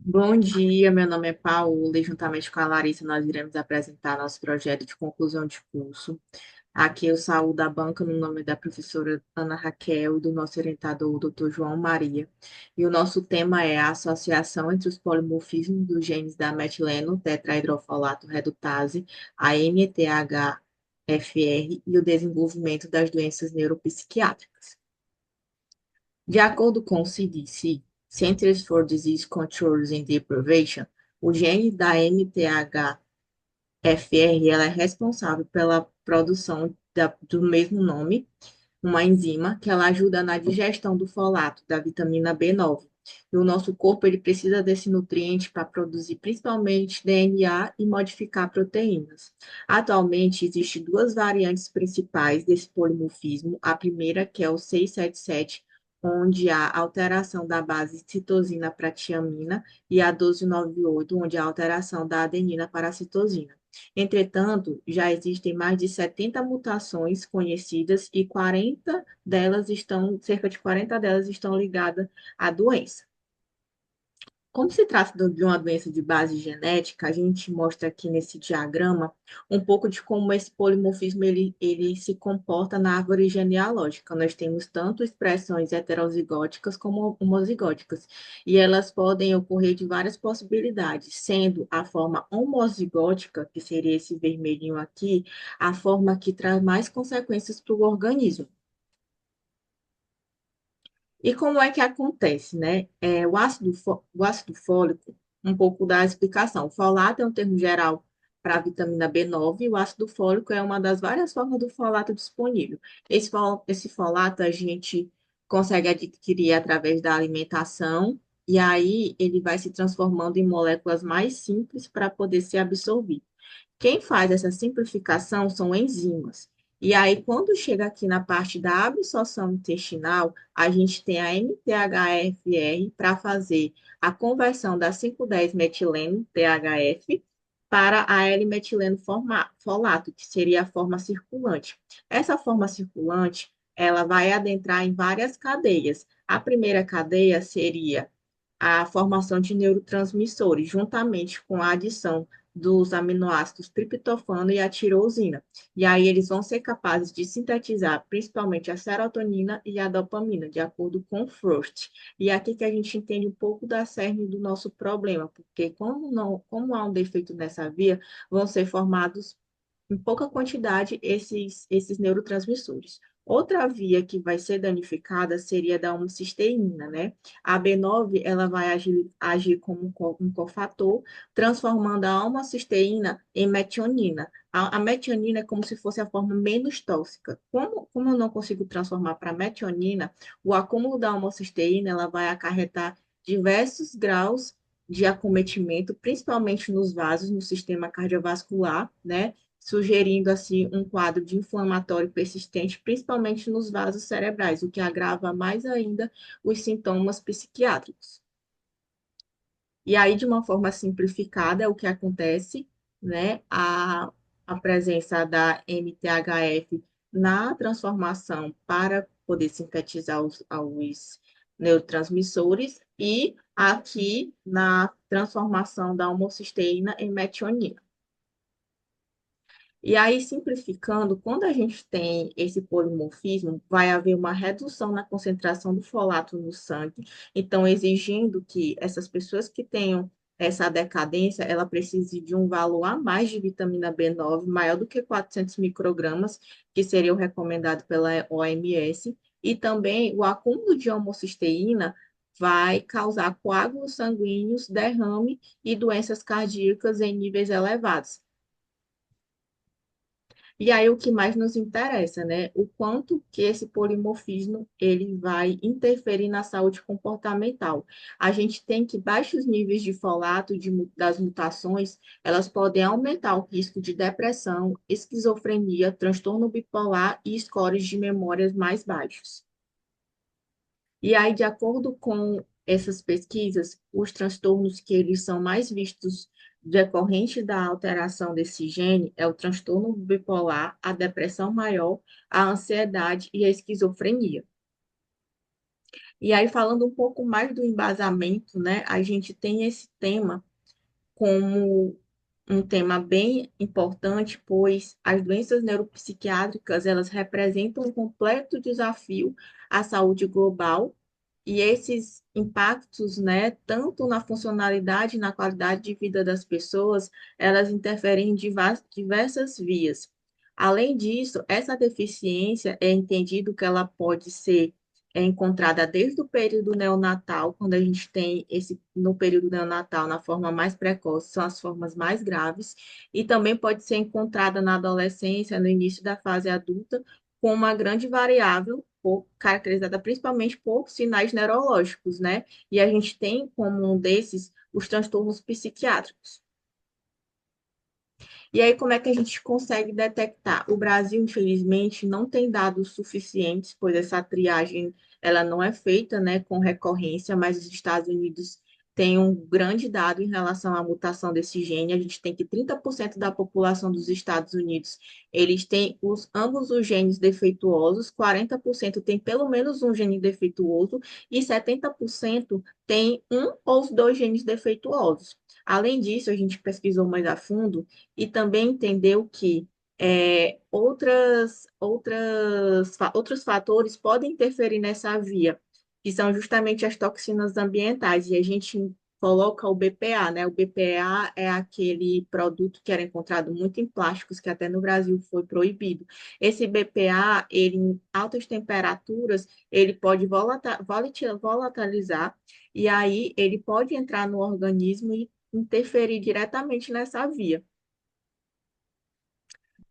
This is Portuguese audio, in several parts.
Bom dia, meu nome é Paula e juntamente com a Larissa nós iremos apresentar nosso projeto de conclusão de curso. Aqui eu saúdo a banca no nome da professora Ana Raquel e do nosso orientador, o Dr. João Maria. E o nosso tema é a associação entre os polimorfismos dos genes da metileno tetrahidrofolato redutase, a MTHFR, e o desenvolvimento das doenças neuropsiquiátricas. De acordo com o CDC, Centers for Disease Control and Deprivation, o gene da MTHFR ela é responsável pela produção do mesmo nome, uma enzima que ela ajuda na digestão do folato, da vitamina B9. E o nosso corpo ele precisa desse nutriente para produzir principalmente DNA e modificar proteínas. Atualmente, existem duas variantes principais desse polimorfismo. A primeira, que é o 677, onde há alteração da base citosina para tiamina, e a 1298, onde há alteração da adenina para a citosina. Entretanto, já existem mais de 70 mutações conhecidas e cerca de 40 delas estão ligadas à doença. Como se trata de uma doença de base genética, a gente mostra aqui nesse diagrama um pouco de como esse polimorfismo ele se comporta na árvore genealógica. Nós temos tanto expressões heterozigóticas como homozigóticas, e elas podem ocorrer de várias possibilidades, sendo a forma homozigótica, que seria esse vermelhinho aqui, a forma que traz mais consequências para o organismo. E como é que acontece, né? O ácido fólico, um pouco da explicação. O folato é um termo geral para a vitamina B9 e o ácido fólico é uma das várias formas do folato disponível. Esse folato a gente consegue adquirir através da alimentação e aí ele vai se transformando em moléculas mais simples para poder ser absorvido. Quem faz essa simplificação são enzimas. E aí, quando chega aqui na parte da absorção intestinal, a gente tem a MTHFR para fazer a conversão da 5,10-metileno, THF, para a L-metileno folato, que seria a forma circulante. Essa forma circulante, ela vai adentrar em várias cadeias. A primeira cadeia seria a formação de neurotransmissores, juntamente com a adição dos aminoácidos triptofano e a tirosina. E aí eles vão ser capazes de sintetizar principalmente a serotonina e a dopamina, de acordo com Frost. E é aqui que a gente entende um pouco da cerne do nosso problema, porque como há um defeito nessa via, vão ser formados em pouca quantidade esses neurotransmissores. Outra via que vai ser danificada seria da homocisteína, né? A B9, ela vai agir como um cofator, transformando a homocisteína em metionina. A metionina é como se fosse a forma menos tóxica. Como eu não consigo transformar para metionina, o acúmulo da homocisteína, ela vai acarretar diversos graus de acometimento, principalmente nos vasos, no sistema cardiovascular, né? Sugerindo assim um quadro de inflamatório persistente, principalmente nos vasos cerebrais, o que agrava mais ainda os sintomas psiquiátricos. E aí, de uma forma simplificada, o que acontece, né, a presença da MTHF na transformação para poder sintetizar os neurotransmissores e aqui na transformação da homocisteína em metionina. E aí, simplificando, quando a gente tem esse polimorfismo, vai haver uma redução na concentração do folato no sangue, então exigindo que essas pessoas que tenham essa decadência, ela precise de um valor a mais de vitamina B9, maior do que 400 microgramas, que seria o recomendado pela OMS, e também o acúmulo de homocisteína vai causar coágulos sanguíneos, derrame e doenças cardíacas em níveis elevados. E aí o que mais nos interessa, né? O quanto que esse polimorfismo ele vai interferir na saúde comportamental. A gente tem que baixos níveis de folato das mutações, elas podem aumentar o risco de depressão, esquizofrenia, transtorno bipolar e scores de memórias mais baixos. E aí, de acordo com essas pesquisas, os transtornos que eles são mais vistos decorrente da alteração desse gene é o transtorno bipolar, a depressão maior, a ansiedade e a esquizofrenia. E aí, falando um pouco mais do embasamento, né, a gente tem esse tema como um tema bem importante, pois as doenças neuropsiquiátricas, elas representam um completo desafio à saúde global, e esses impactos, né, tanto na funcionalidade e na qualidade de vida das pessoas, elas interferem em diversas vias. Além disso, essa deficiência é entendido que ela pode ser encontrada desde o período neonatal, quando a gente tem esse, no período neonatal, na forma mais precoce, são as formas mais graves, e também pode ser encontrada na adolescência, no início da fase adulta, com uma grande variável, caracterizada principalmente por sinais neurológicos, né? E a gente tem como um desses os transtornos psiquiátricos. E aí, como é que a gente consegue detectar? O Brasil, infelizmente, não tem dados suficientes, pois essa triagem ela não é feita, né, com recorrência, mas os Estados Unidos têm um grande dado em relação à mutação desse gene. A gente tem que 30% da população dos Estados Unidos, eles têm ambos os genes defeituosos, 40% tem pelo menos um gene defeituoso e 70% tem um ou os dois genes defeituosos. Além disso, a gente pesquisou mais a fundo e também entendeu que outros fatores podem interferir nessa via, que são justamente as toxinas ambientais, e a gente coloca o BPA, né? O BPA é aquele produto que era encontrado muito em plásticos, que até no Brasil foi proibido. Esse BPA, ele em altas temperaturas, ele pode volatilizar, e aí ele pode entrar no organismo e interferir diretamente nessa via.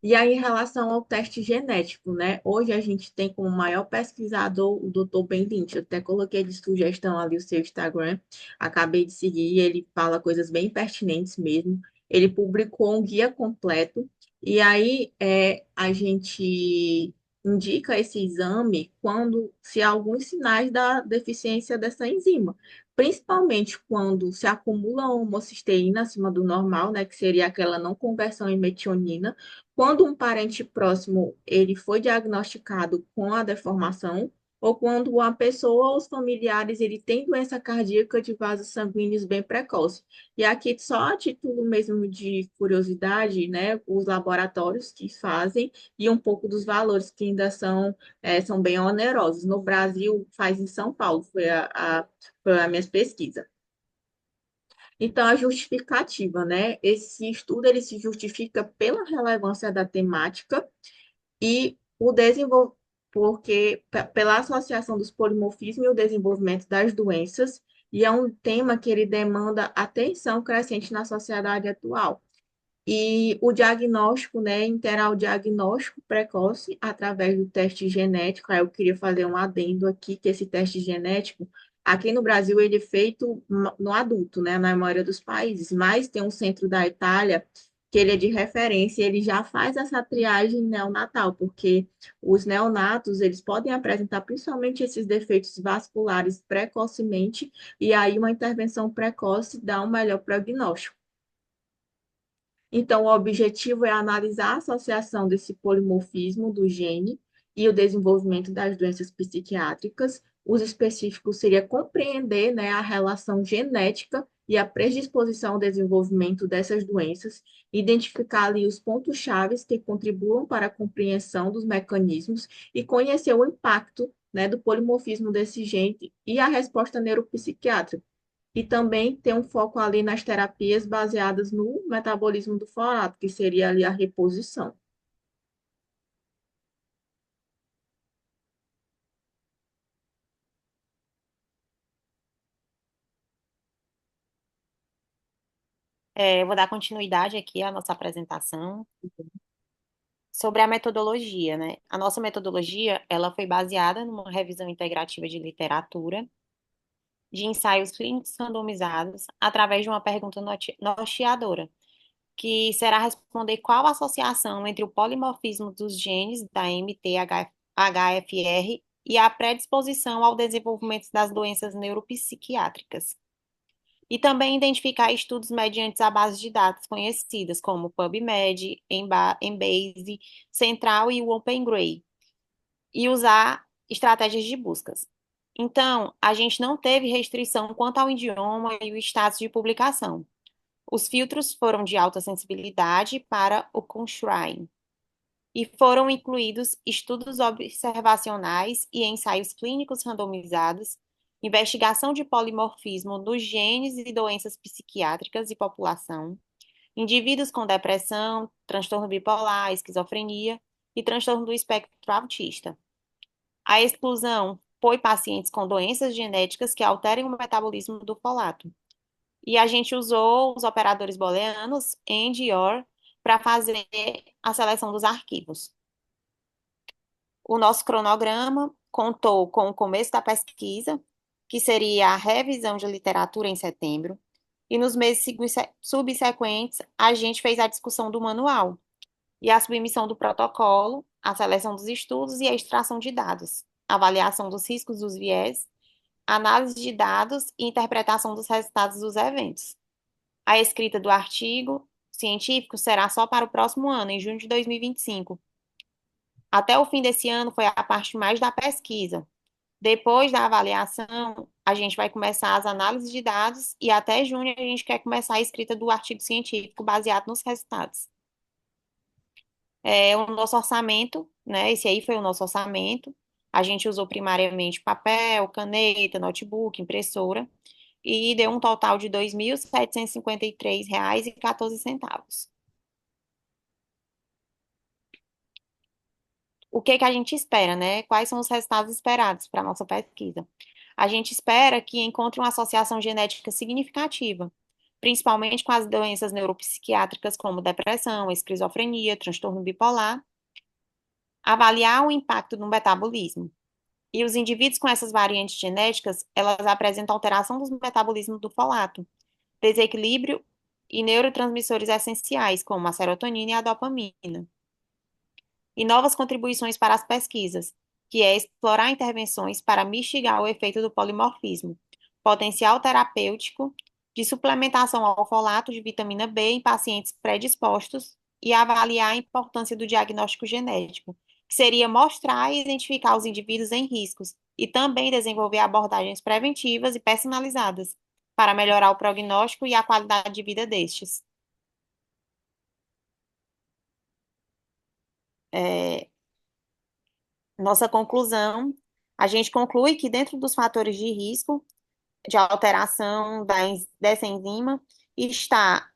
E aí, em relação ao teste genético, né? Hoje a gente tem como maior pesquisador o Dr. Ben Lynch. Eu até coloquei de sugestão ali o seu Instagram, acabei de seguir, ele fala coisas bem pertinentes mesmo. Ele publicou um guia completo, e aí a gente indica esse exame quando se há alguns sinais da deficiência dessa enzima. Principalmente quando se acumula homocisteína acima do normal, né, que seria aquela não conversão em metionina, quando um parente próximo ele foi diagnosticado com a deformação, ou quando uma pessoa ou os familiares ele tem doença cardíaca de vasos sanguíneos bem precoce. E aqui só a título mesmo de curiosidade, né, os laboratórios que fazem e um pouco dos valores que ainda são bem onerosos. No Brasil, faz em São Paulo, foi a minha pesquisa. Então, a justificativa, né? Esse estudo ele se justifica pela relevância da temática e o desenvolvimento, porque pela associação dos polimorfismos e o desenvolvimento das doenças, e é um tema que ele demanda atenção crescente na sociedade atual. E o diagnóstico, né, interar o diagnóstico precoce através do teste genético. Aí eu queria fazer um adendo aqui, que esse teste genético, aqui no Brasil, ele é feito no adulto, né, na maioria dos países, mas tem um centro da Itália que ele é de referência, e ele já faz essa triagem neonatal, porque os neonatos, eles podem apresentar principalmente esses defeitos vasculares precocemente, e aí uma intervenção precoce dá um melhor prognóstico. Então, o objetivo é analisar a associação desse polimorfismo do gene e o desenvolvimento das doenças psiquiátricas. Os específicos seria compreender, né, a relação genética e a predisposição ao desenvolvimento dessas doenças, identificar ali os pontos chaves que contribuam para a compreensão dos mecanismos e conhecer o impacto, né, do polimorfismo desse gene e a resposta neuropsiquiátrica. E também tem um foco ali nas terapias baseadas no metabolismo do folato, que seria ali a reposição. Eu vou dar continuidade aqui à nossa apresentação sobre a metodologia, né? A nossa metodologia, ela foi baseada numa revisão integrativa de literatura, de ensaios clínicos randomizados, através de uma pergunta norteadora, que será responder qual a associação entre o polimorfismo dos genes da MTHFR e a predisposição ao desenvolvimento das doenças neuropsiquiátricas. E também identificar estudos mediante a base de dados conhecidas, como PubMed, Embase, Central e o OpenGray, e usar estratégias de buscas. Então, a gente não teve restrição quanto ao idioma e o status de publicação. Os filtros foram de alta sensibilidade para o Cochrane e foram incluídos estudos observacionais e ensaios clínicos randomizados, investigação de polimorfismo nos genes e doenças psiquiátricas e população, indivíduos com depressão, transtorno bipolar, esquizofrenia e transtorno do espectro autista. A exclusão foi pacientes com doenças genéticas que alterem o metabolismo do folato. E a gente usou os operadores booleanos AND e OR para fazer a seleção dos arquivos. O nosso cronograma contou com o começo da pesquisa, que seria a revisão de literatura em setembro, e nos meses subsequentes a gente fez a discussão do manual e a submissão do protocolo, a seleção dos estudos e a extração de dados, avaliação dos riscos dos viés, análise de dados e interpretação dos resultados dos eventos. A escrita do artigo científico será só para o próximo ano, em junho de 2025. Até o fim desse ano foi a parte mais da pesquisa. Depois da avaliação, a gente vai começar as análises de dados e até junho a gente quer começar a escrita do artigo científico baseado nos resultados. O nosso orçamento, né? Esse aí foi o nosso orçamento. A gente usou primariamente papel, caneta, notebook, impressora e deu um total de R$ 2.753,14. O que que a gente espera, né? Quais são os resultados esperados para a nossa pesquisa? A gente espera que encontre uma associação genética significativa, principalmente com as doenças neuropsiquiátricas como depressão, esquizofrenia, transtorno bipolar, avaliar o impacto no metabolismo. E os indivíduos com essas variantes genéticas, elas apresentam alteração dos metabolismos do folato, desequilíbrio e neurotransmissores essenciais, como a serotonina e a dopamina. E novas contribuições para as pesquisas, que é explorar intervenções para mitigar o efeito do polimorfismo, potencial terapêutico de suplementação ao folato de vitamina B em pacientes predispostos e avaliar a importância do diagnóstico genético, que seria mostrar e identificar os indivíduos em riscos e também desenvolver abordagens preventivas e personalizadas para melhorar o prognóstico e a qualidade de vida destes. É, Nossa conclusão, a gente conclui que dentro dos fatores de risco de alteração dessa enzima está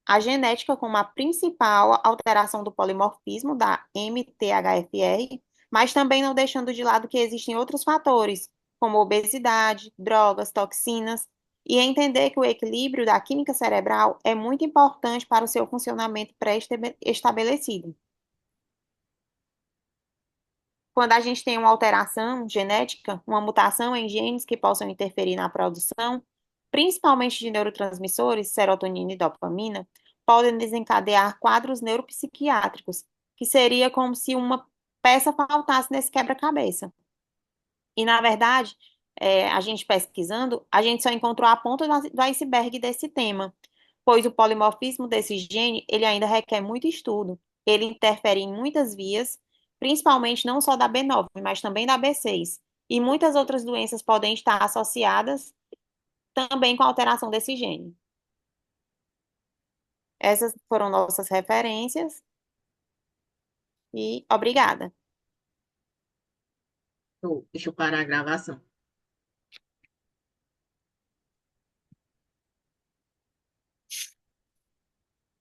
a genética como a principal alteração do polimorfismo da MTHFR, mas também não deixando de lado que existem outros fatores, como obesidade, drogas, toxinas, e entender que o equilíbrio da química cerebral é muito importante para o seu funcionamento pré-estabelecido. Quando a gente tem uma alteração genética, uma mutação em genes que possam interferir na produção, principalmente de neurotransmissores, serotonina e dopamina, podem desencadear quadros neuropsiquiátricos, que seria como se uma peça faltasse nesse quebra-cabeça. E, na verdade, a gente pesquisando, a gente só encontrou a ponta do iceberg desse tema, pois o polimorfismo desse gene, ele ainda requer muito estudo. Ele interfere em muitas vias, principalmente não só da B9, mas também da B6. E muitas outras doenças podem estar associadas também com a alteração desse gene. Essas foram nossas referências e obrigada. Deixa eu parar a gravação.